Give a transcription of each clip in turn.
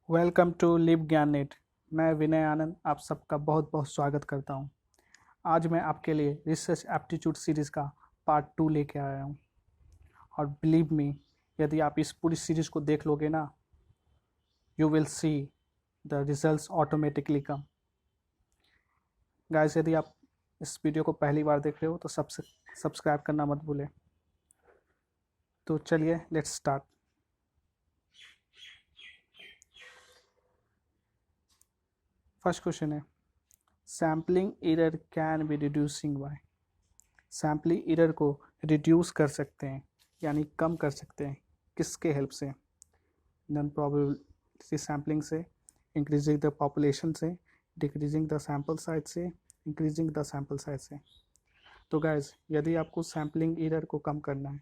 Welcome to live ज्ञान net. मैं विनय आनंद आप सबका बहुत बहुत स्वागत करता हूं। आज मैं आपके लिए रिसर्च एप्टीट्यूड सीरीज़ का पार्ट 2 लेके आया हूं। और बिलीव मी, यदि आप इस पूरी सीरीज़ को देख लोगे ना, you will see the results automatically come. Guys, यदि आप इस वीडियो को पहली बार देख रहे हो तो सब्सक्राइब करना मत भूलें। तो चलिए लेट्स स्टार्ट। फर्स्ट क्वेश्चन है, sampling error can be reducing by. Sampling error को रिड्यूस कर सकते हैं यानी कम कर सकते हैं किसके हेल्प से? नॉन प्रोबेबिलिटी सैम्पलिंग से, इंक्रीजिंग द पॉपुलेशन से, डिक्रीजिंग द सैम्पल साइज से, इंक्रीजिंग द सैम्पल साइज से। तो गाइज, यदि आपको सैम्पलिंग एरर को कम करना है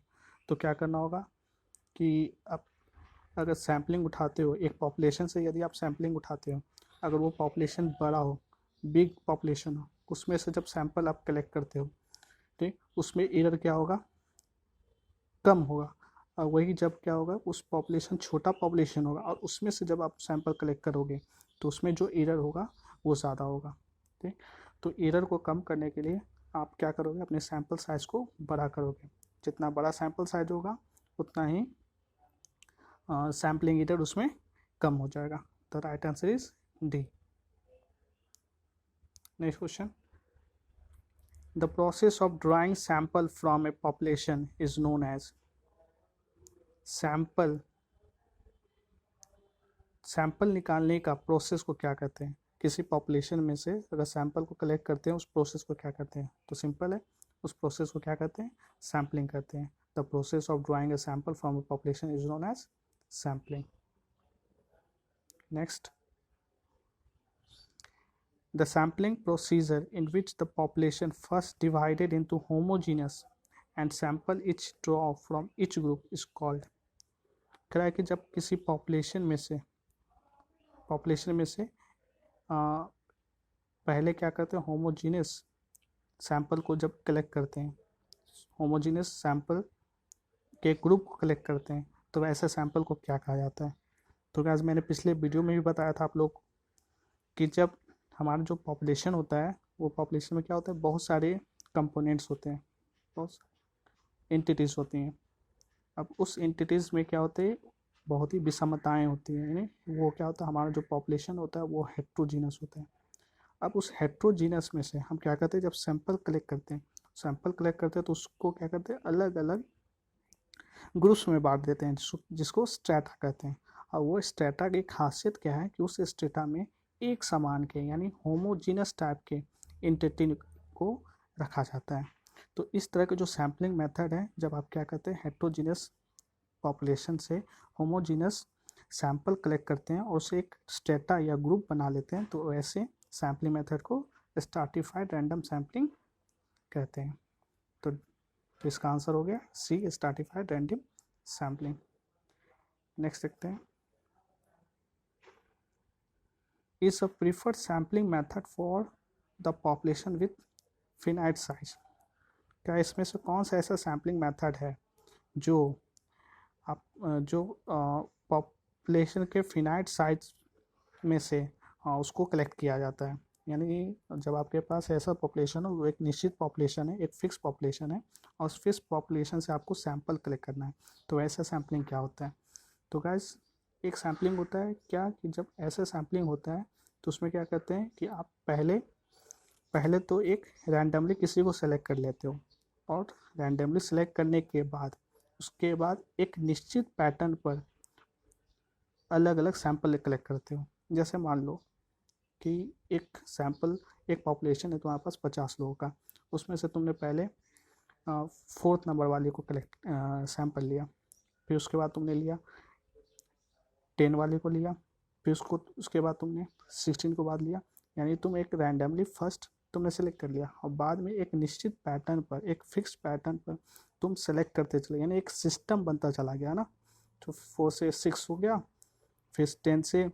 तो क्या करना होगा कि आप अगर सैम्पलिंग उठाते हो एक पॉपुलेशन से, यदि आप सैम्पलिंग उठाते हो, अगर वो पॉपुलेशन बड़ा हो, बिग पॉपुलेशन हो, उसमें से जब सैंपल आप कलेक्ट करते हो, ठीक, उसमें एरर क्या होगा? कम होगा। और वही जब क्या होगा, उस पॉपुलेशन छोटा पॉपुलेशन होगा और उसमें से जब आप सैंपल कलेक्ट करोगे तो उसमें जो एरर होगा वो ज़्यादा होगा। ठीक, तो एरर को कम करने के लिए आप क्या करोगे, अपने सैंपल साइज़ को बड़ा करोगे। जितना बड़ा सैंपल साइज होगा उतना ही सैम्पलिंग एरर उसमें कम हो जाएगा। The right answer is D. Next question, the process of drawing sample from a population is known as. Sample निकालने का प्रोसेस को क्या कहते हैं? किसी पॉपुलेशन में से अगर सैंपल को कलेक्ट करते हैं उस प्रोसेस को क्या कहते हैं? तो सिंपल है, उस प्रोसेस को क्या कहते हैं? सैम्पलिंग कहते हैं। The process of drawing a sample from a population is known as sampling. Next, the sampling procedure in which the population first divided into homogeneous and sample each draw from each group is called। कह रहा है कि जब किसी population में से पहले क्या करते हैं, होमोजीनियस सैंपल को जब कलेक्ट करते हैं, होमोजीनियस सैंपल के ग्रुप को कलेक्ट करते हैं, तो ऐसे सैंपल को क्या कहा जाता है? तो गाइस, मैंने पिछले वीडियो में भी बताया था आप लोग कि जब हमारा जो पॉपुलेशन होता है, वो पॉपुलेशन में क्या होता है, बहुत सारे कंपोनेंट्स होते हैं, बहुत एंटिटीज़ होती हैं। अब उस एंटिटीज़ में क्या होते हैं, बहुत ही विषमताएँ होती हैं, यानी वो क्या होता है, हमारा जो पॉपुलेशन होता है वो हेट्रोजीनस होता है। अब उस हेट्रोजीनस में से हम क्या करते हैं, जब सैंपल कलेक्ट करते हैं, तो उसको क्या करते हैं, अलग अलग ग्रुप्स में बांट देते हैं, जिसको स्ट्रेटा कहते हैं। और वो स्ट्रेटा की खासियत क्या है कि उस स्ट्रेटा में एक समान के यानी होमोजीनस टाइप के एंटिटी को रखा जाता है। तो इस तरह के जो सैम्पलिंग मेथड है, जब आप क्या करते हैं, हेट्रोजीनस पॉपुलेशन से होमोजीनस सैंपल कलेक्ट करते हैं और उसे एक स्ट्रेटा या ग्रुप बना लेते हैं, तो ऐसे सैम्पलिंग मेथड को स्ट्रैटिफाइड रैंडम सैम्पलिंग कहते हैं। तो इसका आंसर हो गया सी, स्ट्रैटिफाइड रैंडम सैम्पलिंग। नेक्स्ट देखते हैं, is a preferred sampling method for the population with finite size. क्या इसमें से कौन सा ऐसा सैम्पलिंग मेथड है जो पॉपुलेशन के फिनाइट साइज में से उसको कलेक्ट किया जाता है? यानी जब आपके पास ऐसा पॉपुलेशन हो, वो एक निश्चित पॉपुलेशन है, एक फिक्स पॉपुलेशन है, और उस फिक्स पॉपुलेशन से आपको सैंपल कलेक्ट करना है, तो ऐसा सैम्पलिंग क्या होता है? तो गाइस, एक सैम्पलिंग होता है क्या कि जब ऐसा सैम्पलिंग होता है तो उसमें क्या करते हैं कि आप पहले पहले तो एक रैंडमली किसी को सेलेक्ट कर लेते हो, और रैंडमली सेलेक्ट करने के बाद उसके बाद एक निश्चित पैटर्न पर अलग अलग सैंपल कलेक्ट करते हो। जैसे मान लो कि एक पॉपुलेशन है तुम्हारे पास 50 लोगों का, उसमें से तुमने पहले 4th नंबर वाले को कलेक्ट सैंपल लिया, फिर उसके बाद तुमने लिया 10 वाले को लिया, फिर उसके बाद तुमने 16 को बाद लिया। यानी तुम एक रैंडमली फर्स्ट तुमने सेलेक्ट कर लिया और बाद में एक निश्चित पैटर्न पर, एक फिक्स पैटर्न पर तुम सेलेक्ट करते चले, यानी एक सिस्टम बनता चला गया ना। तो 4 से 6 हो गया, फिर 10 से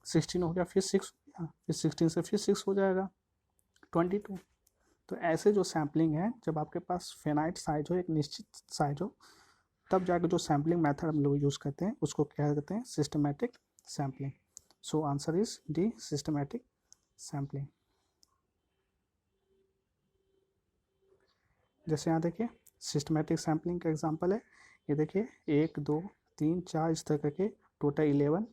16 हो गया, फिर 6 हो गया, फिर 16 से फिर 6 हो जाएगा, 22। तो ऐसे जो सैम्पलिंग है, जब आपके पास फिनाइट साइज हो, एक निश्चित साइज हो, तब जाकर जो सैम्पलिंग मेथड हम लोग यूज़ करते हैं उसको क्या कहते हैं, systematic sampling. So answer is D, systematic sampling. जैसे यहाँ देखिए सिस्टमैटिक सैम्पलिंग का एग्जांपल है, ये देखिए 1 2 3 4 इस तरह के टोटल 11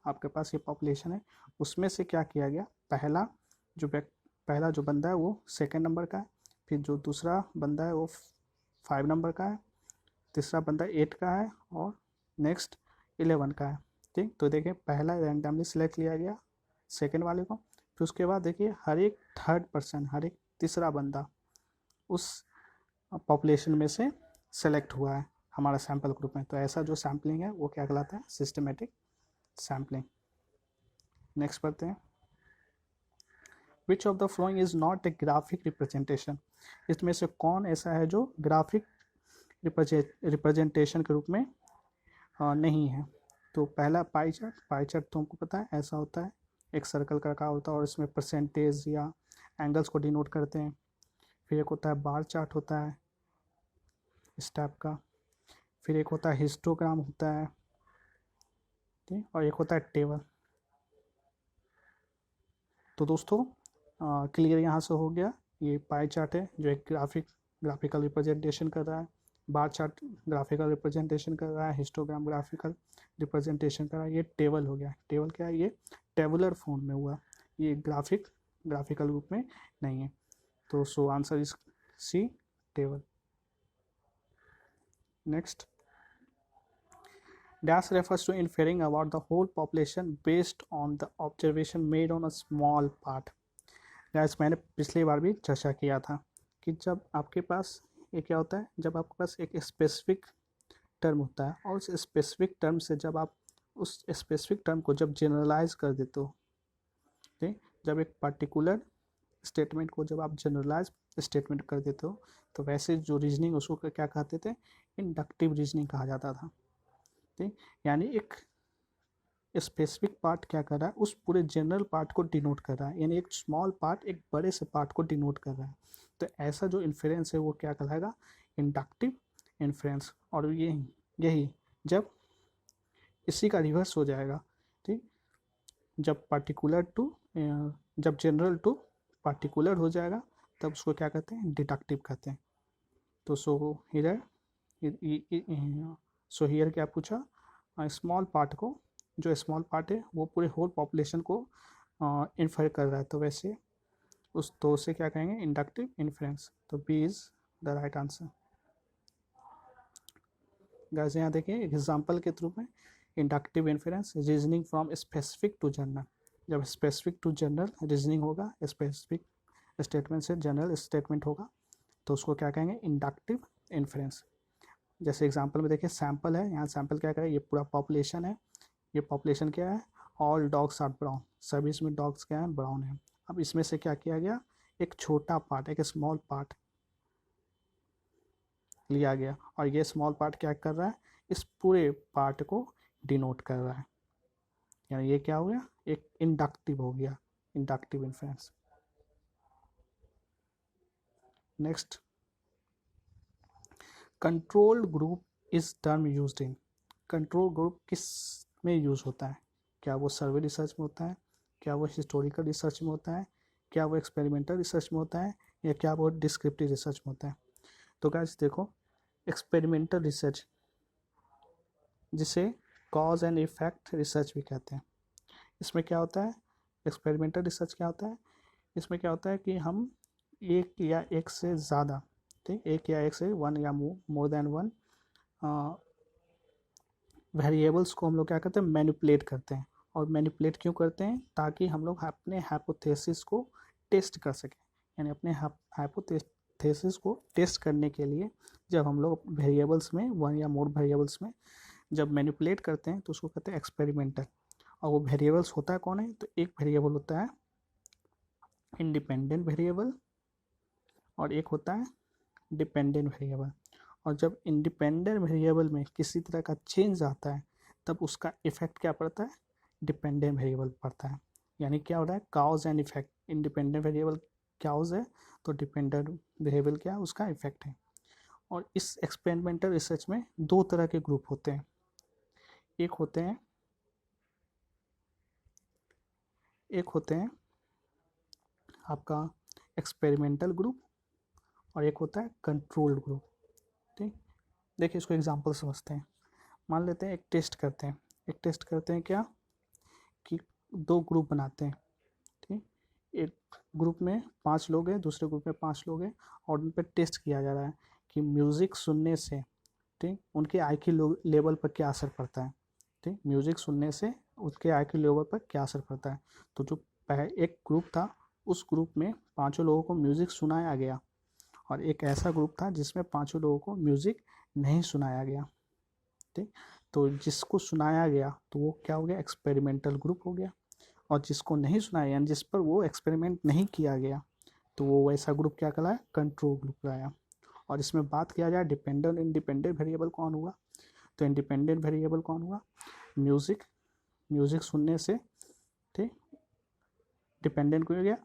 आपके पास ये पॉपुलेशन है। उसमें से क्या किया गया, पहला जो बंदा है वो सेकंड नंबर का है, फिर जो दूसरा बंदा है वो 5 नंबर का है, तीसरा बंदा 8 का है और नेक्स्ट 11 का है। ठीक, तो देखिए पहला रैंडमली सिलेक्ट लिया गया सेकंड वाले को, फिर उसके बाद देखिए हर एक थर्ड पर्सन, हर एक तीसरा बंदा उस पॉपुलेशन में से सेलेक्ट हुआ है हमारा सैम्पल ग्रुप में। तो ऐसा जो सैम्पलिंग है वो क्या कहलाता है, सिस्टमेटिक सैम्पलिंग। नेक्स्ट पढ़ते हैं, which of the following is not a graphic representation, इसमें से कौन ऐसा है जो ग्राफिक रिप्रेजेंटेशन के रूप में नहीं है। तो पहला पाई चार्ट तुमको पता है ऐसा होता है, एक सर्कल का आकार होता है और इसमें परसेंटेज या एंगल्स को डिनोट करते हैं। फिर एक होता है बार चार्ट होता है इस टाइप का, फिर एक होता है हिस्टोग्राम होता है, ठीक, और एक होता है टेबल। तो दोस्तों क्लियर यहाँ से हो गया, ये पाई चार्ट है जो एक ग्राफिकल रिप्रेजेंटेशन कर रहा है, बार चार्ट ग्राफिकल रिप्रेजेंटेशन कर रहा है, हिस्टोग्राम ग्राफिकल रिप्रेजेंटेशन कर रहा है, ये टेबल हो गया। टेबल क्या है, ये टेबुलर फॉर्म में हुआ, ये ग्राफिकल रूप में नहीं है। तो so answer is C, table. Next, dash refers to inferring about the whole population based on the observation made on a small part। Gas मैंने पिछली बार भी चर्चा किया था कि जब आपके पास ये क्या होता है, जब आपके पास एक स्पेसिफिक टर्म होता है और उस स्पेसिफिक टर्म से जब आप उस स्पेसिफिक टर्म को जब जनरलाइज कर देते हो, ठीक, जब एक पर्टिकुलर स्टेटमेंट को जब आप जनरलाइज स्टेटमेंट कर देते हो, तो वैसे जो रीजनिंग उसको क्या कहते थे, इंडक्टिव रीजनिंग कहा जाता था। ठीक, यानी एक स्पेसिफिक पार्ट क्या कर रहा है, उस पूरे जनरल पार्ट को डिनोट कर रहा है, यानी एक स्मॉल पार्ट एक बड़े से पार्ट को डिनोट कर रहा है। तो ऐसा जो इन्फ्रेंस है वो क्या कहलाएगा, इंडक्टिव इन्फ्रेंस। और यही जब इसी का रिवर्स हो जाएगा, ठीक, जब जब जनरल टू पार्टिकुलर हो जाएगा तब उसको क्या कहते हैं, डिडक्टिव कहते हैं। तो सो हियर क्या पूछा, स्मॉल पार्ट को, जो स्मॉल पार्ट है वो पूरे होल पॉपुलेशन को इन्फर कर रहा है, तो वैसे उसे क्या कहेंगे, इंडक्टिव इन्फ्रेंस। तो B is the right answer. Guys यहाँ देखिए एग्जांपल के थ्रू में inductive inference, reasoning from specific to general. जब स्पेसिफिक टू जनरल रीजनिंग होगा, स्पेसिफिक स्टेटमेंट से जनरल स्टेटमेंट होगा, तो उसको क्या कहेंगे, इंडक्टिव इन्फ्रेंस। जैसे एग्जांपल में देखिए सैंपल है, यहाँ सैंपल क्या करें, ये पूरा पॉपुलेशन है, ये पॉपुलेशन क्या है, ऑल डॉग्स आर ब्राउन, सभी इसमें डॉग्स क्या है, ब्राउन है। अब इसमें से क्या किया गया, एक छोटा पार्ट, एक स्मॉल पार्ट लिया गया और ये स्मॉल पार्ट क्या कर रहा है, इस पूरे पार्ट को डिनोट कर रहा है, यानी ये क्या हो गया, एक इंडक्टिव हो गया, inductive inference. Next, controlled group is term used in. Control group किस में यूज होता है, क्या वो सर्वे रिसर्च में होता है, क्या वो हिस्टोरिकल रिसर्च में होता है, क्या वो एक्सपेरिमेंटल रिसर्च में होता है, या क्या वो डिस्क्रिप्टिव रिसर्च में होता है। तो गाइस देखो, एक्सपेरिमेंटल रिसर्च, जिसे कॉज एंड इफेक्ट रिसर्च भी कहते हैं, इसमें क्या होता है, एक्सपेरिमेंटल रिसर्च क्या होता है, इसमें क्या होता है कि हम एक या एक से ज़्यादा, ठीक, एक या एक से वन या मोर देन वन वेरिएबल्स को हम लोग क्या करते हैं, मैनिपुलेट करते हैं। और मैनिपुलेट क्यों करते हैं, ताकि हम लोग अपने हाइपोथेसिस को टेस्ट कर सकें, यानी अपने हाइपोथेसिस को टेस्ट करने के लिए जब हम लोग वेरिएबल्स में, वन या मोर वेरिएबल्स में जब मैनिपुलेट करते हैं तो उसको कहते हैं एक्सपेरिमेंटल। और वो वेरिएबल्स होता है कौन है, तो एक वेरिएबल होता है इंडिपेंडेंट वेरिएबल और एक होता है डिपेंडेंट वेरिएबल। और जब इंडिपेंडेंट वेरिएबल में किसी तरह का चेंज आता है तब उसका इफेक्ट क्या पड़ता है, डिपेंडेंट वेरिएबल पड़ता है। यानी क्या हो रहा है, cause and effect, independent variable cause है तो डिपेंडेंट वेरिएबल क्या है, उसका इफेक्ट है। और इस एक्सपेरिमेंटल रिसर्च में दो तरह के ग्रुप होते हैं, एक होते हैं एक होते हैं आपका एक्सपेरिमेंटल ग्रुप और एक होता है कंट्रोल्ड ग्रुप। ठीक, देखिए इसको एग्जांपल समझते हैं। मान लेते हैं एक टेस्ट करते हैं, क्या कि दो ग्रुप बनाते हैं। ठीक, एक ग्रुप में 5 लोग हैं, दूसरे ग्रुप में 5 लोग हैं और उन पर टेस्ट किया जा रहा है कि म्यूज़िक सुनने से, ठीक, उनके IQ लेवल पर क्या असर पड़ता है। ठीक, म्यूज़िक सुनने से उसके IQ लेवल पर क्या असर पड़ता है। तो जो एक ग्रुप था, उस ग्रुप में 5 लोगों को म्यूज़िक सुनाया गया और एक ऐसा ग्रुप था जिसमें 5 लोगों को म्यूज़िक नहीं सुनाया गया। ठीक, तो जिसको सुनाया गया तो वो क्या हो गया, एक्सपेरिमेंटल ग्रुप हो गया, और जिसको नहीं सुनाया यानी जिस पर वो एक्सपेरिमेंट नहीं किया गया तो वो वैसा ग्रुप क्या कहलाया, कंट्रोल ग्रुप कहलाया। और इसमें बात किया जाए डिपेंडेंट इंडिपेंडेंट वेरिएबल कौन हुआ, तो इंडिपेंडेंट वेरिएबल कौन हुआ, म्यूज़िक सुनने से। ठीक, डिपेंडेंट को हो गया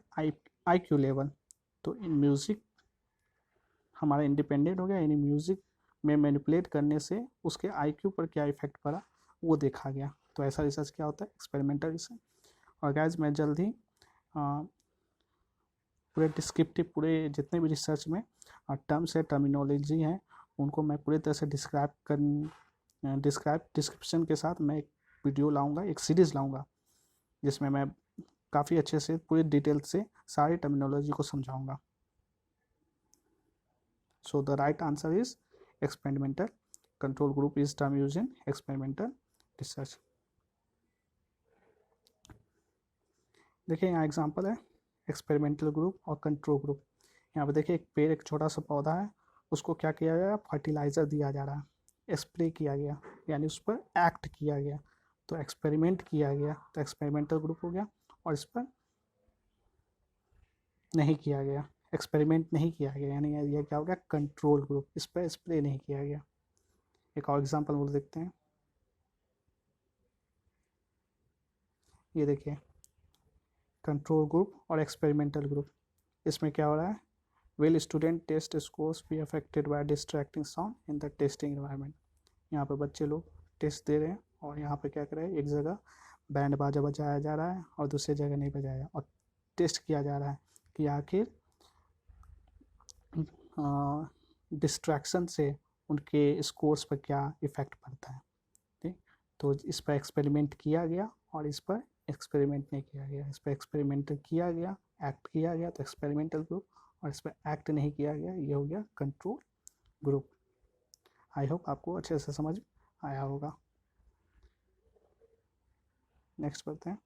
IQ लेवल। तो इन म्यूज़िक हमारा इंडिपेंडेंट हो गया, यानी म्यूज़िक में मैनिपुलेट करने से उसके IQ पर क्या इफेक्ट पड़ा वो देखा गया। तो ऐसा रिसर्च क्या होता है, एक्सपेरिमेंटल रिसर्च। और गाइस मैं जल्द ही पूरे डिस्क्रिप्टिव, पूरे जितने भी रिसर्च में टर्म्स है, टर्मिनोलॉजी हैं, उनको मैं पूरी तरह से डिस्क्रिप्शन के साथ मैं एक वीडियो लाऊंगा, एक सीरीज़ लाऊंगा जिसमें मैं काफ़ी अच्छे से पूरी डिटेल से सारी टर्मिनोलॉजी को समझाऊंगा। So the right answer is experimental control group is term use in experimental research. देखिए यहाँ एग्जांपल है एक्सपेरिमेंटल ग्रुप और कंट्रोल ग्रुप। यहाँ पे देखिए एक पेड़, एक छोटा सा पौधा है, उसको क्या किया गया, फर्टिलाइज़र दिया जा रहा है, स्प्रे किया गया, यानी उस पर एक्ट किया गया, तो एक्सपेरिमेंट किया गया, तो एक्सपेरिमेंटल ग्रुप हो गया। और इस पर नहीं किया गया, एक्सपेरिमेंट नहीं किया गया, यानी ये क्या हो गया, कंट्रोल ग्रुप, इस पर स्प्रे नहीं किया गया। एक और एग्जांपल बोल देखते हैं, ये देखिए कंट्रोल ग्रुप और एक्सपेरिमेंटल ग्रुप। इसमें क्या हो रहा है, will student test scores be affected by distracting sound in the testing environment. यहाँ पे बच्चे लोग टेस्ट दे रहे हैं और यहाँ पे क्या कर रहे हैं, एक जगह बैंड बाजा बजाया जा रहा है और दूसरी जगह नहीं बजाया, और टेस्ट किया जा रहा है कि आखिर डिस्ट्रैक्शन से उनके स्कोर्स पर क्या इफ़ेक्ट पड़ता है। ठीक, तो इस पर एक्सपेरिमेंट किया गया और इस पर एक्सपेरिमेंट नहीं किया गया। इस पर एक्सपेरिमेंट किया गया, एक्ट किया गया, तो एक्सपेरिमेंटल ग्रुप, और इस पर एक्ट नहीं किया गया, ये हो गया कंट्रोल ग्रुप। आई होप आपको अच्छे से समझ आया होगा। नेक्स्ट पढ़ते हैं,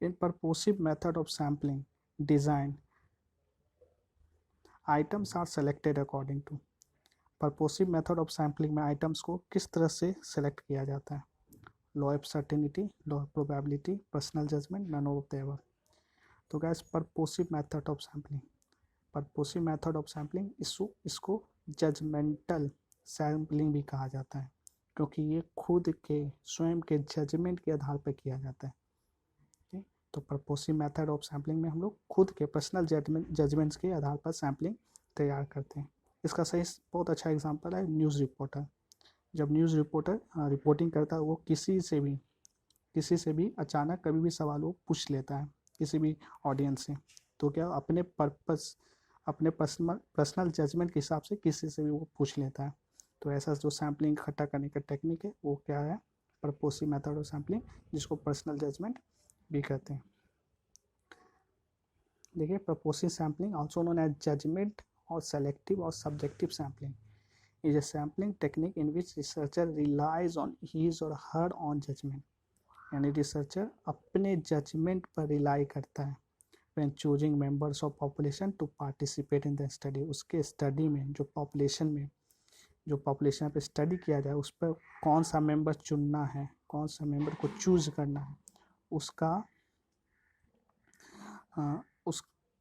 in purposive method of sampling design items are selected according to. Purposive method of sampling में आइटम्स को किस तरह से सेलेक्ट किया जाता है, law of certainty, law of probability, personal judgement, none of the above. तो guys purposive method of sampling, purposive method of sampling इसको जजमेंटल सैम्पलिंग भी कहा जाता है, क्योंकि ये खुद के स्वयं के जजमेंट के आधार पर किया जाता है। ठीक, तो परपोसिव मेथड ऑफ सैम्पलिंग में हम लोग खुद के पर्सनल जजमेंट्स के आधार पर सैम्पलिंग तैयार करते हैं। इसका सही बहुत अच्छा एग्जांपल है न्यूज़ रिपोर्टर। जब न्यूज़ रिपोर्टर रिपोर्टिंग करता है, वो किसी से भी अचानक कभी भी सवाल वो पूछ लेता है, किसी भी ऑडियंस से, तो क्या अपने पर्सनल जजमेंट के हिसाब से किसी से भी वो पूछ लेता है। तो ऐसा जो सैम्पलिंग इकट्ठा करने का टेक्निक है वो क्या है, परपोसिव मेथड ऑफ सैम्पलिंग, जिसको पर्सनल जजमेंट भी कहते हैं। देखिए purposive sampling also known as judgement और सेलेक्टिव और subjective sampling is a sampling technique in which researcher relies on his or her own judgment, यानी रिसर्चर अपने जजमेंट पर रिलाई करता है when choosing members of population to participate in the study। उसके study में जो population पे study किया जाए उस पर कौन सा मेंबर चुनना है, कौन सा मेंबर को चूज करना है, उसका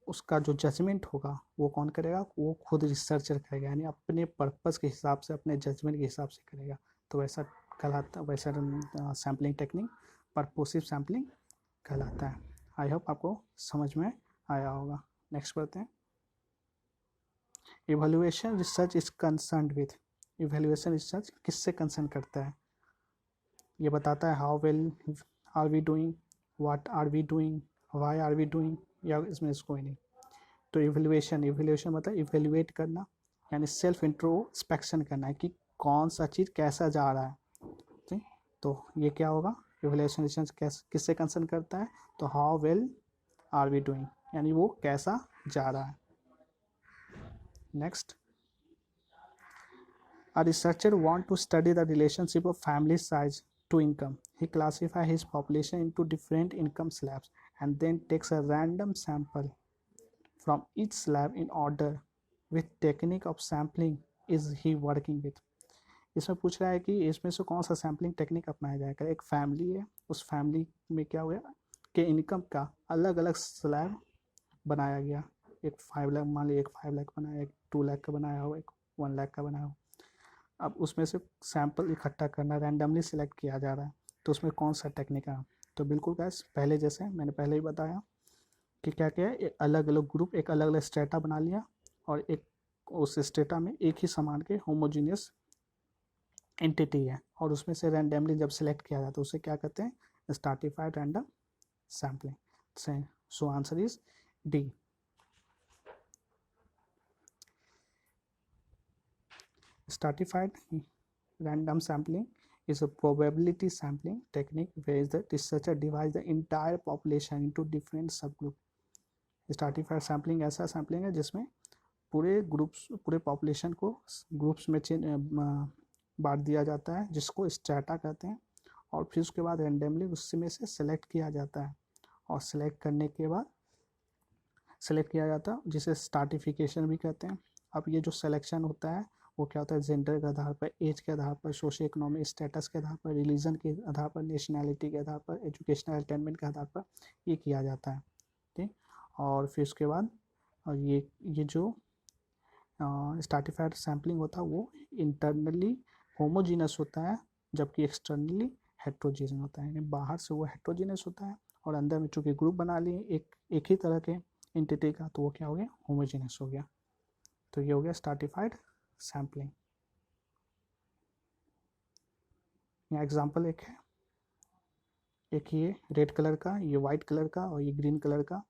उसका जो जजमेंट होगा वो कौन करेगा, वो खुद रिसर्चर करेगा, यानी अपने पर्पस के हिसाब से, अपने जजमेंट के हिसाब से करेगा। तो वैसा कहलाता, वैसा सैम्पलिंग टेक्निक परपोसिव सैम्पलिंग कहलाता है। आई होप आपको समझ में आया होगा। नेक्स्ट बढ़ते हैं, evaluation research is concerned with. Evaluation research किससे कंसर्न करता है, ये बताता है how well are we doing, what are we doing, why are we doing, या इसमें कोई नहीं। तो इवेल्युएशन, इवेल्युएशन मतलब इवेल्युएट करना, यानी सेल्फ इंट्रोस्पेक्शन करना है कि कौन सा चीज़ कैसा जा रहा है, ठीक। तो ये क्या होगा, इवेल्युएशन किससे कंसर्न करता है, तो how well are we doing, यानी वो कैसा जा रहा है। Next, a researcher want to study the relationship of family size to income. He classify his population into different income slabs and then takes a random sample from each slab in order. With technique of sampling is he working with? इसमें पूछ रहा है कि इसमें से कौन सा sampling technique अपनाया जाएगा। एक फैमिली है, उस फैमिली में क्या हुआ कि इनकम का अलग अलग स्लैब बनाया गया। एक 5 लाख, मान लीजिए एक 5 लाख बनाया, एक 2 लाख का बनाया हो, एक 1 लाख का बनाया हो। अब उसमें से सैंपल इकट्ठा करना, रैंडमली सिलेक्ट किया जा रहा है, तो उसमें कौन सा टेक्निक है। तो बिल्कुल गैस पहले जैसे मैंने पहले ही बताया कि क्या क्या है, एक अलग अलग ग्रुप, एक अलग अलग स्टेटा बना लिया, और एक उस स्टेटा में एक ही समान के होमोजीनियस एंटिटी है, और उसमें से रैंडमली जब सिलेक्ट किया जाता है उसे क्या कहते हैं, stratified random sampling. So answer is D. Stratified random sampling is a probability sampling technique where the researcher divides the entire population into different subgroups. Stratified sampling ऐसा sampling है जिसमें पूरे ग्रुप्स, पूरे पॉपुलेशन को ग्रुप्स में बांट दिया जाता है, जिसको स्ट्रैटा कहते हैं, और फिर उसके बाद रैंडमली उसमें से सेलेक्ट किया जाता है, और सेलेक्ट करने के बाद सेलेक्ट किया जाता है जिसे स्ट्राटिफिकेशन भी कहते हैं। अब ये जो सिलेक्शन होता है वो क्या होता है, जेंडर के आधार पर, एज के आधार पर, सोशो इकोनॉमिक स्टेटस के आधार पर, रिलीजन के आधार पर, नेशनैलिटी के आधार पर, एजुकेशनल अटेनमेंट के आधार पर ये किया जाता है, ठीक। और फिर उसके बाद ये जो स्ट्रैटिफाइड सैम्पलिंग होता है वो इंटरनली होमोजीनस होता है, जबकि एक्सटर्नली हेट्रोजीनस होता है, यानी बाहर से वो हेट्रोजीनस होता है और अंदर में चूँकि ग्रुप बना लिए एक ही तरह के एंटिटी का, तो वो क्या हो गया, होमोजीनस हो गया। तो ये हो गया स्ट्रैटिफाइड सैम्पलिंग। यहाँ एग्जांपल एक है, एक ये रेड कलर का, ये वाइट कलर का, और ये ग्रीन कलर का,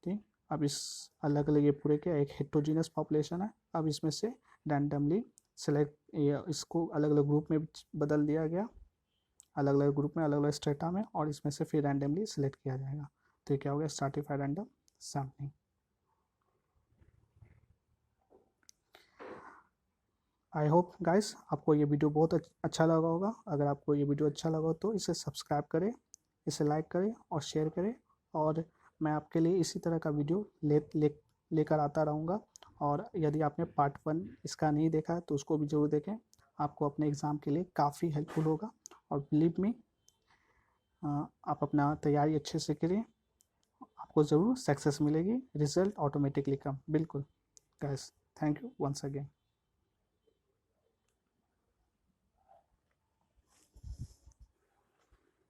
ठीक। अब इस अलग अलग ये पूरे क्या एक हेट्रोजीनस पॉपुलेशन है। अब इसमें से रैंडमली सेलेक्ट, इसको अलग अलग ग्रुप में बदल दिया गया, अलग अलग ग्रुप में, अलग अलग स्टेटा में, और इसमें से फिर रैंडमली सेलेक्ट किया जाएगा। तो ये क्या हो गया, stratified random sampling. I hope guys आपको ये वीडियो बहुत अच्छा लगा होगा। अगर आपको ये वीडियो अच्छा लगा तो इसे सब्सक्राइब करें, इसे लाइक करें और शेयर करें, और मैं आपके लिए इसी तरह का वीडियो लेकर आता रहूँगा। और यदि आपने पार्ट 1 इसका नहीं देखा तो उसको भी ज़रूर देखें, आपको अपने एग्ज़ाम के लिए काफ़ी हेल्पफुल होगा। और बिलीव मी, आप अपना तैयारी अच्छे से करें, आपको ज़रूर सक्सेस मिलेगी, रिजल्ट ऑटोमेटिकली कम। बिल्कुल guys, thank you once again.